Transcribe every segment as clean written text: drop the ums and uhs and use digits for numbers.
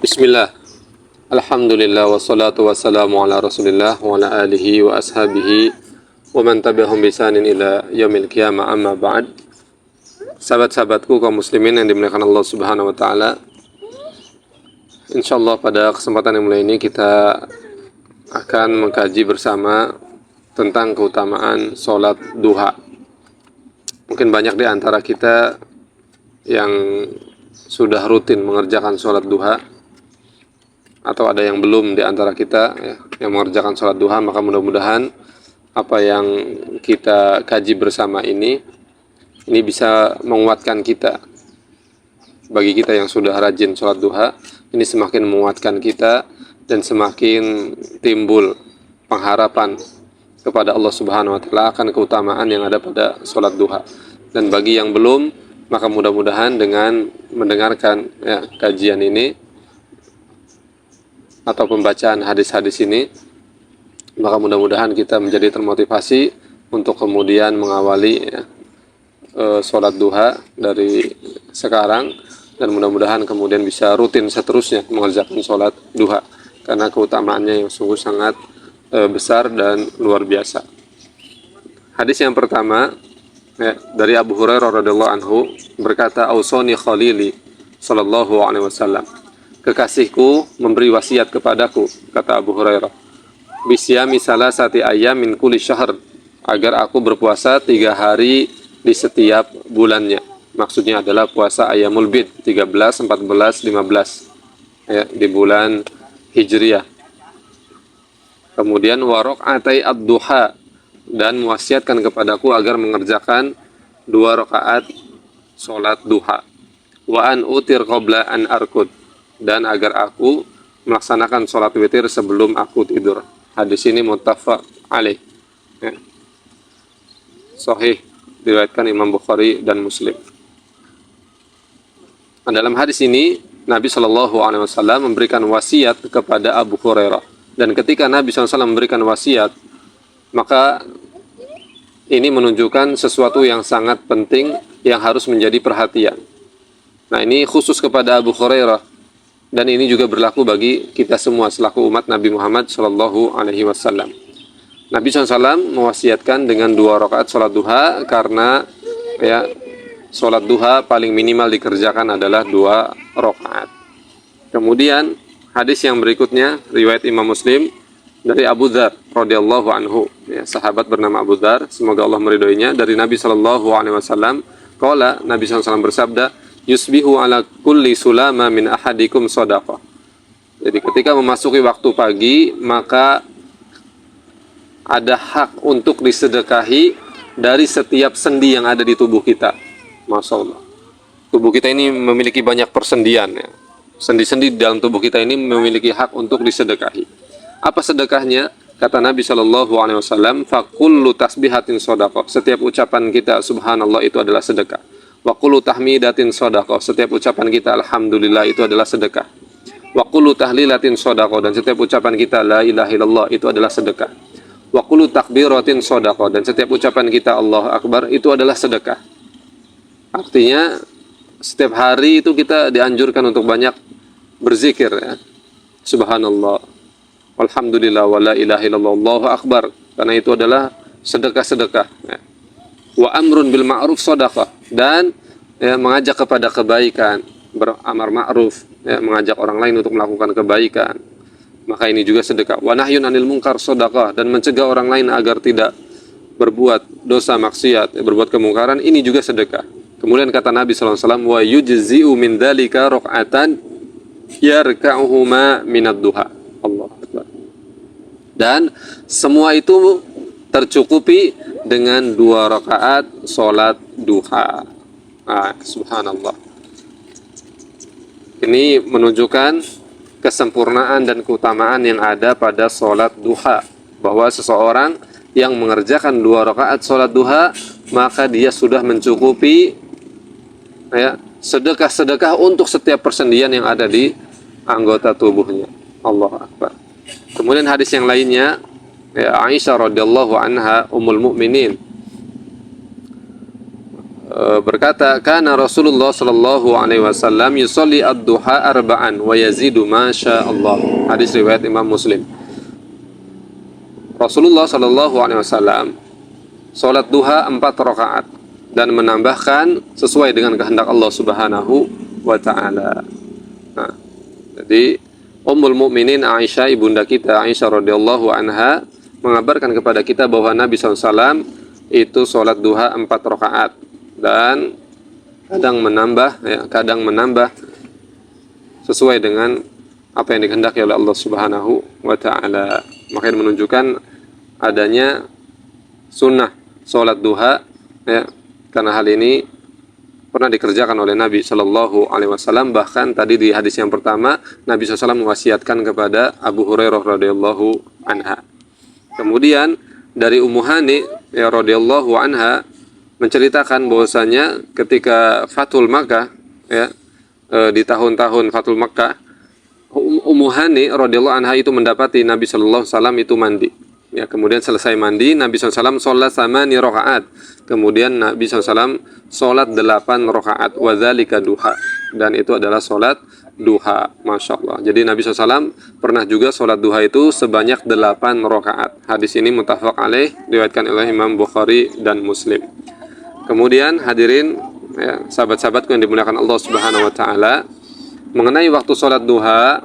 Bismillah, Alhamdulillah, wassalatu wassalamu ala rasulillah wa ala alihi wa ashabihi wa man tabi'ahum bisanin ila yaumil qiyamah, amma ba'd. Sahabat-sahabatku kaum muslimin yang dimuliakan Allah subhanahu wa ta'ala, insyaallah pada kesempatan yang mulai ini kita akan mengkaji bersama tentang keutamaan sholat duha. Mungkin banyak di antara kita yang sudah rutin mengerjakan sholat duha, atau ada yang belum di antara kita yang mengerjakan sholat duha. Maka mudah-mudahan apa yang kita kaji bersama ini bisa menguatkan kita. Bagi kita yang sudah rajin sholat duha, ini semakin menguatkan kita dan semakin timbul pengharapan kepada Allah Subhanahu wa Ta'ala akan keutamaan yang ada pada sholat duha. Dan bagi yang belum, maka mudah-mudahan dengan mendengarkan kajian ini atau pembacaan hadis-hadis ini, maka mudah-mudahan kita menjadi termotivasi untuk kemudian mengawali sholat duha dari sekarang, dan mudah-mudahan kemudian bisa rutin seterusnya mengerjakan sholat duha karena keutamaannya yang sungguh sangat besar dan luar biasa. Hadis yang pertama dari Abu Hurairah radhiyallahu anhu berkata, "Ausani khalili sallallahu alaihi wasallam." Kekasihku memberi wasiat kepadaku, kata Abu Hurairah, bisyami salasati ayyamin kulli syahr, agar aku berpuasa 3 hari di setiap bulannya. Maksudnya adalah puasa ayyamul bid 13, 14, 15 di bulan Hijriah. Kemudian wa raq'atai ad-duha, dan mewasiatkan kepadaku agar mengerjakan 2 rakaat salat duha. Wa an utir qabla an arkud, dan agar aku melaksanakan sholat witir sebelum aku tidur. Hadis ini muttafaq alaih, sahih, diriwayatkan Imam Bukhari dan Muslim. Nah, dalam hadis ini Nabi Shallallahu Alaihi Wasallam memberikan wasiat kepada Abu Hurairah, dan ketika Nabi SAW memberikan wasiat, maka ini menunjukkan sesuatu yang sangat penting yang harus menjadi perhatian. Nah, ini khusus kepada Abu Hurairah, dan ini juga berlaku bagi kita semua selaku umat Nabi Muhammad Shallallahu Alaihi Wasallam. Nabi SAW mewasiatkan dengan 2 rakaat sholat duha karena sholat duha paling minimal dikerjakan adalah 2 rakaat. Kemudian hadis yang berikutnya riwayat Imam Muslim dari Abu Dzar radhiyallahu anhu, sahabat bernama Abu Dzar, semoga Allah meridhoinya, dari Nabi Shallallahu Alaihi Wasallam. Qala, Nabi SAW bersabda, yusbihu ala kulli sulama min ahadikum shadaqah. Jadi ketika memasuki waktu pagi, maka ada hak untuk disedekahi dari setiap sendi yang ada di tubuh kita. Masya Allah, tubuh kita ini memiliki banyak persendian. Sendi-sendi dalam tubuh kita ini memiliki hak untuk disedekahi. Apa sedekahnya? Kata Nabi SAW, fakullu tasbihatin shadaqah. Setiap ucapan kita subhanallah itu adalah sedekah. Wa qulu tahmidatin shadaqah, setiap ucapan kita alhamdulillah itu adalah sedekah. Wa qulu tahlilatin shadaqah, dan setiap ucapan kita la ilaha illallah itu adalah sedekah. Wa qulu takbiratin shadaqah, dan setiap ucapan kita Allahu akbar itu adalah sedekah. Artinya setiap hari itu kita dianjurkan untuk banyak berzikir, subhanallah, alhamdulillah, wa la ilaha illallah, Allahu akbar, karena itu adalah sedekah-sedekah. Wa amrun bil ma'ruf shadaqah, dan mengajak kepada kebaikan, beramar ma'ruf, mengajak orang lain untuk melakukan kebaikan, maka ini juga sedekah. Wa nahyun anil munkar shadaqah, dan mencegah orang lain agar tidak berbuat dosa maksiat, berbuat kemungkaran, ini juga sedekah. Kemudian kata Nabi SAW, wa yujzi'u min dzalika raq'atan yarka'uhuma minad duha. Allah Akbar. Dan semua itu tercukupi dengan 2 rakaat sholat duha. Subhanallah. Ini menunjukkan kesempurnaan dan keutamaan yang ada pada sholat duha, bahwa seseorang yang mengerjakan 2 rakaat sholat duha, maka dia sudah mencukupi sedekah-sedekah untuk setiap persendian yang ada di anggota tubuhnya. Allah Akbar. Kemudian hadis yang lainnya, Aisyah radhiyallahu anha ummul mukminin berkata, "Kana Rasulullah sallallahu alaihi wasallam yusolli ad-duha arba'an wa yazidu ma syaa Allah." Hadis riwayat Imam Muslim. Rasulullah sallallahu alaihi wasallam salat duha 4 rakaat dan menambahkan sesuai dengan kehendak Allah Subhanahu wa taala. Nah, jadi Ummul Mukminin Aisyah, ibunda kita Aisyah radhiyallahu anha, mengabarkan kepada kita bahwa Nabi SAW itu sholat duha 4 rakaat dan kadang menambah sesuai dengan apa yang dikehendaki oleh Allah Subhanahu wa taala. Maka ini menunjukkan adanya sunnah sholat duha, ya, karena hal ini pernah dikerjakan oleh Nabi Shallallahu Alaihi Wasallam. Bahkan tadi di hadis yang pertama, Nabi SAW mewasiatkan kepada Abu Hurairah radhiyallahu anha. Kemudian dari Ummu Hani ya radhiyallahu anha menceritakan bahwasanya ketika Fathul Makkah, ya, di tahun-tahun Fathul Makkah, Ummu Hani radhiyallahu anha itu mendapati Nabi Shallallahu Alaihi Wasallam itu mandi. Ya, kemudian selesai mandi, Nabi SAW sholat 8 rakaat. Kemudian Nabi SAW sholat 8 rakaat. Wadzalika duha. Dan itu adalah sholat duha. Masya Allah. Jadi Nabi SAW pernah juga sholat duha itu sebanyak 8 rakaat. Hadis ini muttafaq alaih, diriwayatkan oleh Imam Bukhari dan Muslim. Kemudian hadirin, ya, sahabat-sahabatku yang dimuliakan Allah Subhanahu wa taala, mengenai waktu sholat duha,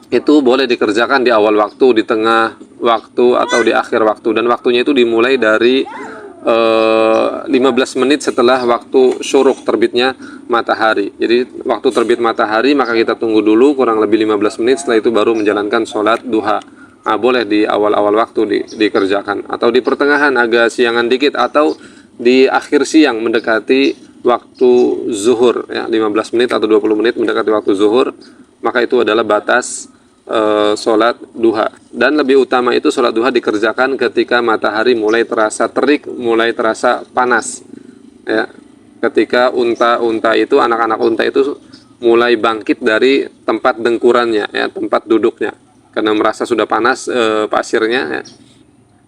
itu boleh dikerjakan di awal waktu, di tengah waktu, atau di akhir waktu. Dan waktunya itu dimulai dari 15 menit setelah waktu syuruk, terbitnya matahari. Jadi waktu terbit matahari maka kita tunggu dulu kurang lebih 15 menit, setelah itu baru menjalankan sholat duha. Nah, boleh di awal-awal waktu dikerjakan, atau di pertengahan agak siangan dikit, atau di akhir siang mendekati waktu zuhur, ya, 15 menit atau 20 menit mendekati waktu zuhur, maka itu adalah batas sholat duha. Dan lebih utama itu sholat duha dikerjakan ketika matahari mulai terasa terik, mulai terasa panas, ya, ketika unta-unta itu, anak-anak unta itu mulai bangkit dari tempat dengkurannya, ya, tempat duduknya, karena merasa sudah panas pasirnya, ya,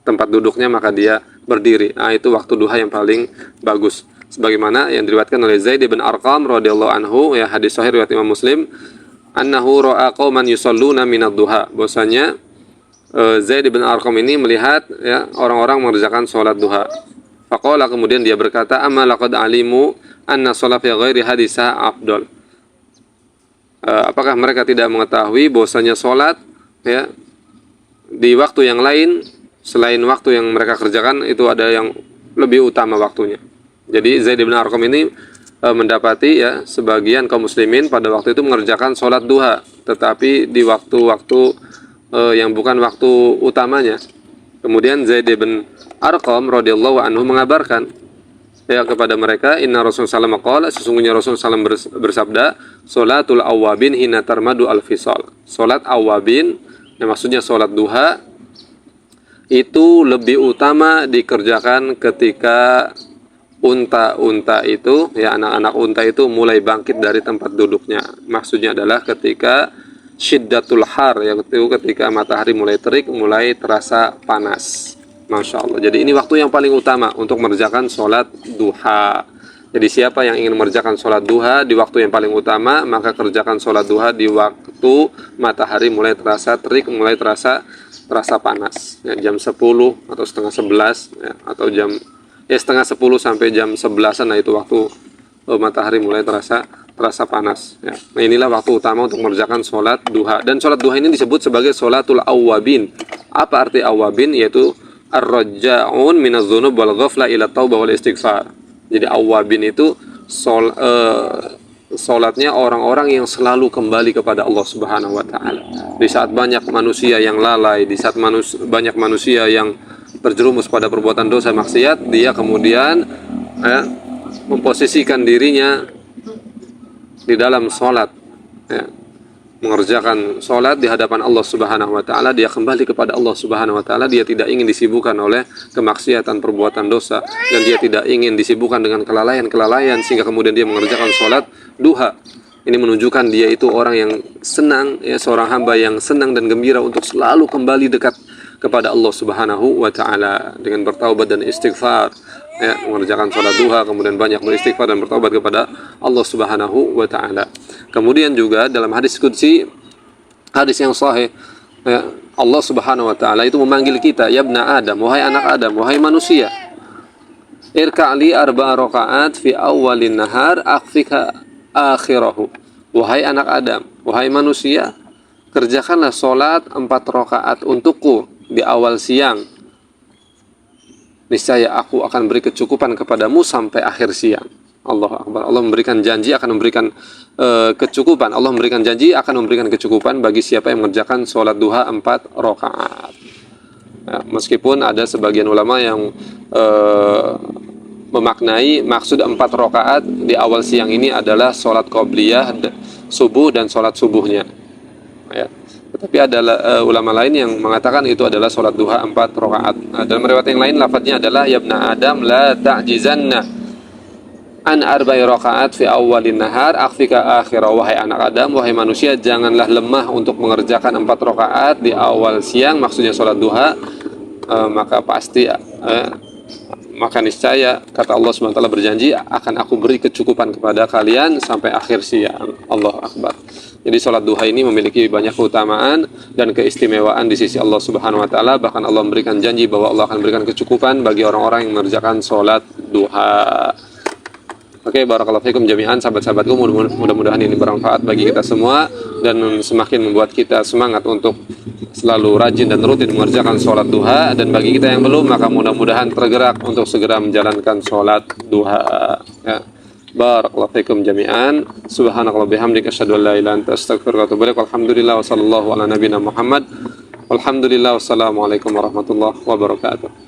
tempat duduknya, maka dia berdiri. Nah, itu waktu duha yang paling bagus, sebagaimana yang diriwayatkan oleh Zaid bin Arqam radhiyallahu anhu, ya, hadis sahih riwayat Imam Muslim, annahu ra'a qauman yusalluna minad duha. Bahwasanya Zaid bin Arqam ini melihat, ya, orang-orang mengerjakan salat duha. Faqala, kemudian dia berkata, amma laqad alimu anna salat fi ghairi hadisah afdal. Apakah mereka tidak mengetahui bahwasanya salat, ya, di waktu yang lain selain waktu yang mereka kerjakan itu ada yang lebih utama waktunya. Jadi Zaid bin Arqam ini mendapati, ya, sebagian kaum muslimin pada waktu itu mengerjakan sholat duha, tetapi di waktu-waktu yang bukan waktu utamanya. Kemudian Zaid bin Arqam radhiyallahu anhu mengabarkan, ya, kepada mereka, inna Rasulullah sallallahu alaihi wasallam, sesungguhnya Rasulullah SAW bersabda, sholatul awwabin hina tarmadu al-fisal. Sholat awwabin, yang maksudnya sholat duha, itu lebih utama dikerjakan ketika unta-unta itu, ya, anak-anak unta itu mulai bangkit dari tempat duduknya. Maksudnya adalah ketika syiddatul har, yaitu ketika matahari mulai terik, mulai terasa panas. Masya Allah. Jadi ini waktu yang paling utama untuk mengerjakan sholat duha. Jadi siapa yang ingin mengerjakan sholat duha di waktu yang paling utama, maka kerjakan sholat duha di waktu matahari mulai terasa terik, mulai terasa panas, ya, jam 10 atau setengah 11, ya, atau jam, ya, setengah 10 sampai jam 11, nah itu waktu matahari mulai terasa panas, ya. Nah, inilah waktu utama untuk mengerjakan sholat duha. Dan sholat duha ini disebut sebagai sholatul awwabin. Apa arti awwabin? Yaitu ar-raja'un minaz dzunub wal ghafla ila taubah wal istighfar. Jadi awwabin itu sholatnya orang-orang yang selalu kembali kepada Allah Subhanahu wa taala. Di saat banyak manusia yang lalai, di saat banyak manusia yang terjerumus pada perbuatan dosa maksiat, dia kemudian, ya, memposisikan dirinya di dalam sholat, ya, mengerjakan sholat di hadapan Allah Subhanahu wa taala. Dia kembali kepada Allah Subhanahu wa taala, dia tidak ingin disibukkan oleh kemaksiatan, perbuatan dosa, dan dia tidak ingin disibukkan dengan kelalaian-kelalaian, sehingga kemudian dia mengerjakan sholat duha. Ini menunjukkan dia itu orang yang senang, ya, seorang hamba yang senang dan gembira untuk selalu kembali dekat kepada Allah Subhanahu wa taala dengan bertaubat dan istighfar. ya, mengerjakan sholat duha, kemudian banyak beristighfar dan bertobat kepada Allah Subhanahu wa taala. Kemudian juga dalam hadis qudsi, hadis yang sahih, ya, Allah Subhanahu wa taala itu memanggil kita, ya ibna Adam, wahai anak Adam, wahai manusia, irka'li arba'a rakaat fi awwalin nahar akhfika akhirahu. Wahai anak Adam, wahai manusia, kerjakanlah sholat 4 rakaat untukku di awal siang. Niscaya aku akan beri kecukupan kepadamu sampai akhir siang. Allah Akbar. Allah memberikan janji akan memberikan kecukupan. Allah memberikan janji akan memberikan kecukupan bagi siapa yang mengerjakan sholat duha 4 rakaat. Ya, meskipun ada sebagian ulama yang memaknai maksud 4 rakaat di awal siang ini adalah sholat qobliyah subuh dan sholat subuhnya. Ya. Tetapi ada ulama lain yang mengatakan itu adalah sholat duha 4 rakaat. Dalam riwayat yang lain lafadznya adalah ya ibna Adam la ta'jizanna an arba'i rakaat fi awwalin nahar akhfika akhirah. Wahai anak Adam, wahai manusia, janganlah lemah untuk mengerjakan 4 rakaat di awal siang, maksudnya sholat duha, maka pasti maka niscaya kata Allah SWT berjanji akan aku beri kecukupan kepada kalian sampai akhir siang. Allah Akbar. Jadi sholat duha ini memiliki banyak keutamaan dan keistimewaan di sisi Allah Subhanahu wa taala. Bahkan Allah memberikan janji bahwa Allah akan memberikan kecukupan bagi orang-orang yang mengerjakan sholat duha. Oke, barakallahu fikum jami'an sahabat-sahabatku, mudah-mudahan ini bermanfaat bagi kita semua dan semakin membuat kita semangat untuk selalu rajin dan rutin mengerjakan sholat duha, dan bagi kita yang belum maka mudah-mudahan tergerak untuk segera menjalankan sholat duha. Ya. Barakallahu fikum jami'an. Subhanakallah bihamdika asyhadu an la ilaha illa anta astaghfiruka wa atubu ilaik. Alhamdulillah wa sallallahu ala nabiyina Muhammad. Walhamdulillah wassalamu alaikum warahmatullahi wabarakatuh.